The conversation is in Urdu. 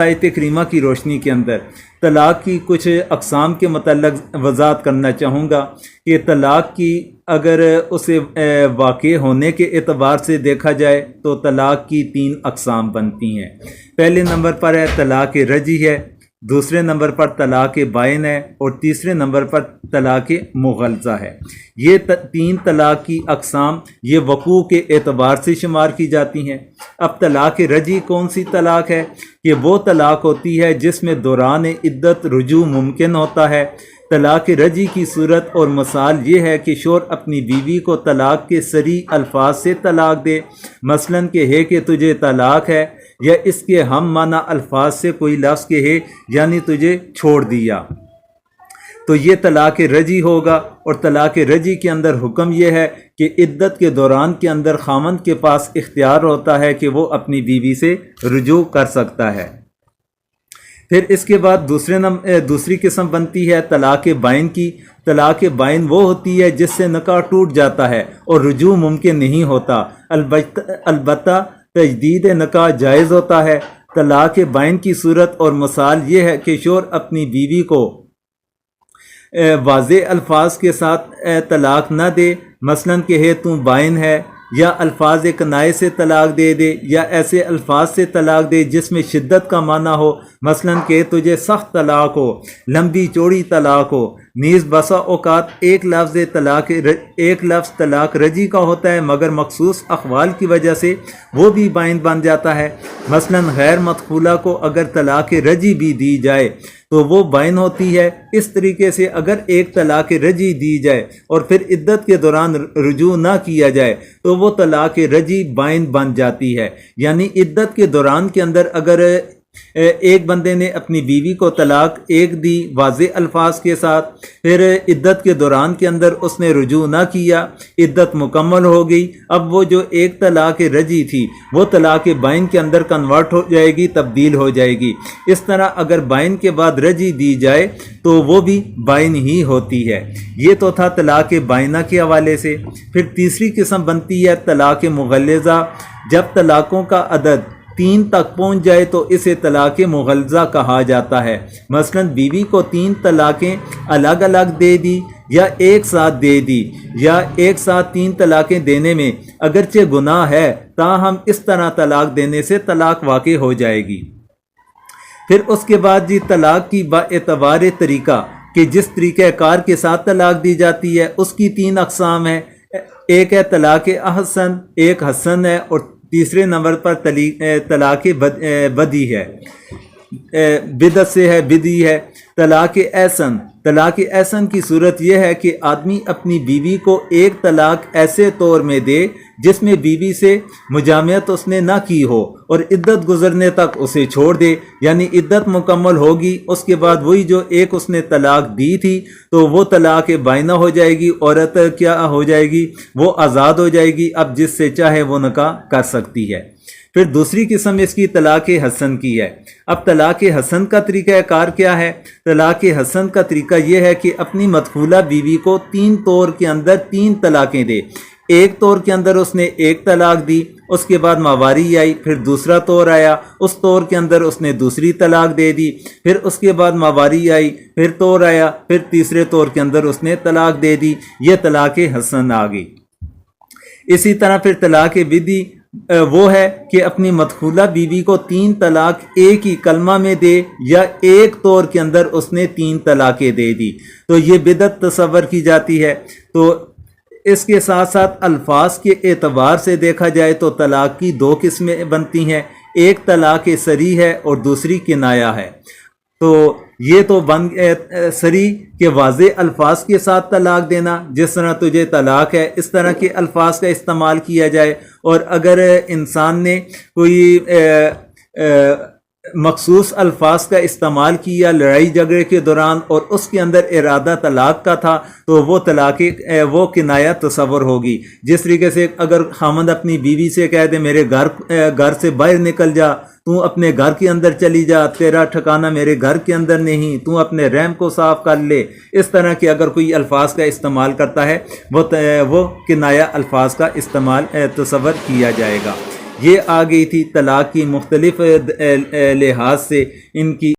آیت کریمہ کی روشنی کے اندر طلاق کی کچھ اقسام کے متعلق وضاحت کرنا چاہوں گا کہ طلاق کی اگر اسے واقع ہونے کے اعتبار سے دیکھا جائے تو طلاق کی 3 اقسام بنتی ہیں۔ پہلے نمبر پر ہے طلاق رجعی ہے، دوسرے نمبر پر طلاق بائن ہے، اور تیسرے نمبر پر طلاق مغلظہ ہے۔ یہ 3 طلاق کی اقسام یہ وقوع کے اعتبار سے شمار کی جاتی ہیں۔ اب طلاق رجعی کون سی طلاق ہے؟ کہ وہ طلاق ہوتی ہے جس میں دوران عدت رجوع ممکن ہوتا ہے۔ طلاق رجعی کی صورت اور مثال یہ ہے کہ شوہر اپنی بیوی کو طلاق کے صریح الفاظ سے طلاق دے، مثلاً کہ ہے کہ تجھے طلاق ہے، یا اس کے ہم معنی الفاظ سے کوئی لفظ کہ ہے یعنی تجھے چھوڑ دیا، تو یہ طلاق رجعی ہوگا۔ اور طلاق رجعی کے اندر حکم یہ ہے کہ عدت کے دوران کے اندر خاوند کے پاس اختیار ہوتا ہے کہ وہ اپنی بیوی سے رجوع کر سکتا ہے۔ پھر اس کے بعد دوسری قسم بنتی ہے طلاق بائن کی۔ طلاق بائن وہ ہوتی ہے جس سے نکاح ٹوٹ جاتا ہے اور رجوع ممکن نہیں ہوتا، البتہ تجدید نکاح جائز ہوتا ہے۔ طلاق بائن کی صورت اور مثال یہ ہے کہ شوہر اپنی بیوی کو واضح الفاظ کے ساتھ طلاق نہ دے، مثلاً کہ ہے تو بائن ہے، یا الفاظ کنائے سے طلاق دے دے، یا ایسے الفاظ سے طلاق دے جس میں شدت کا معنی ہو، مثلاً کہ تجھے سخت طلاق ہو، لمبی چوڑی طلاق ہو۔ نیز بسا اوقات ایک لفظ طلاق رجعی کا ہوتا ہے مگر مخصوص اقوال کی وجہ سے وہ بھی بائن بن جاتا ہے۔ مثلاً غیر مدخولہ کو اگر طلاق رجعی بھی دی جائے تو وہ بائن ہوتی ہے۔ اس طریقے سے اگر ایک طلاق رجعی دی جائے اور پھر عدت کے دوران رجوع نہ کیا جائے تو وہ طلاق رجعی بائن بن جاتی ہے۔ یعنی عدت کے دوران کے اندر اگر ایک بندے نے اپنی بیوی کو طلاق ایک دی واضح الفاظ کے ساتھ، پھر عدت کے دوران کے اندر اس نے رجوع نہ کیا، عدت مکمل ہو گئی، اب وہ جو ایک طلاق رجعی تھی وہ طلاق بائن کے اندر کنورٹ ہو جائے گی، تبدیل ہو جائے گی۔ اس طرح اگر بائن کے بعد رجعی دی جائے تو وہ بھی بائن ہی ہوتی ہے۔ یہ تو تھا طلاق بائنہ کے حوالے سے۔ پھر تیسری قسم بنتی ہے طلاق مغلظہ۔ جب طلاقوں کا عدد 3 تک پہنچ جائے تو اسے طلاق مغلظہ کہا جاتا ہے۔ مثلاً بیوی کو 3 طلاقیں الگ الگ دے دی یا ایک ساتھ دے دی، یا ایک ساتھ 3 طلاقیں دینے میں اگرچہ گناہ ہے تاہم اس طرح طلاق دینے سے طلاق واقع ہو جائے گی۔ پھر اس کے بعد طلاق کی با اعتبار طریقہ کہ جس طریقہ کار کے ساتھ طلاق دی جاتی ہے اس کی 3 اقسام ہیں۔ ایک ہے طلاق احسن، ایک حسن ہے، اور تیسرے نمبر پر طلاق بدی ہے، بدعت سے ہے، بدی ہے۔ طلاق احسن کی صورت یہ ہے کہ آدمی اپنی بیوی کو ایک طلاق ایسے طور میں دے جس میں بیوی سے مجامعت اس نے نہ کی ہو اور عدت گزرنے تک اسے چھوڑ دے، یعنی عدت مکمل ہوگی اس کے بعد وہی جو ایک اس نے طلاق دی تھی تو وہ طلاق بائنہ ہو جائے گی، عورت کیا ہو جائے گی، وہ آزاد ہو جائے گی، اب جس سے چاہے وہ نکاح کر سکتی ہے۔ پھر دوسری قسم اس کی طلاق حسن کی ہے۔ اب طلاق حسن کا طریقہ کار کیا ہے؟ طلاق حسن کا طریقہ یہ ہے کہ اپنی مدخولہ بیوی کو 3 طور کے اندر 3 طلاقیں دے۔ ایک طور کے اندر اس نے ایک طلاق دی، اس کے بعد ماواری آئی، پھر دوسرا طور آیا، اس طور کے اندر اس نے دوسری طلاق دے دی، پھر اس کے بعد ماواری آئی، پھر طور آیا، پھر تیسرے طور کے اندر اس نے طلاق دے دی، یہ طلاق حسن آ گئی۔ اسی طرح پھر طلاق بدی وہ ہے کہ اپنی مدخولہ بیوی کو 3 طلاق ایک ہی کلمہ میں دے یا ایک طور کے اندر اس نے 3 طلاقیں دے دی، تو یہ بدعت تصور کی جاتی ہے۔ تو اس کے ساتھ ساتھ الفاظ کے اعتبار سے دیکھا جائے تو طلاق کی 2 قسمیں بنتی ہیں، ایک طلاق صریح ہے اور دوسری کنایہ ہے۔ تو یہ تو صریح کے واضح الفاظ کے ساتھ طلاق دینا، جس طرح تجھے طلاق ہے اس طرح کے الفاظ کا استعمال کیا جائے، اور اگر انسان نے کوئی مخصوص الفاظ کا استعمال کیا لڑائی جھگڑے کے دوران اور اس کے اندر ارادہ طلاق کا تھا تو وہ طلاق وہ کنایہ تصور ہوگی۔ جس طریقے سے اگر خامند اپنی بیوی سے کہہ دے میرے گھر سے باہر نکل جا، تو اپنے گھر کے اندر چلی جا، تیرا ٹھکانہ میرے گھر کے اندر نہیں، تو اپنے رحم کو صاف کر لے، اس طرح کے اگر کوئی الفاظ کا استعمال کرتا ہے وہ کنایہ الفاظ کا استعمال تصور کیا جائے گا۔ یہ آ گئی تھی طلاق کی مختلف لحاظ سے ان کی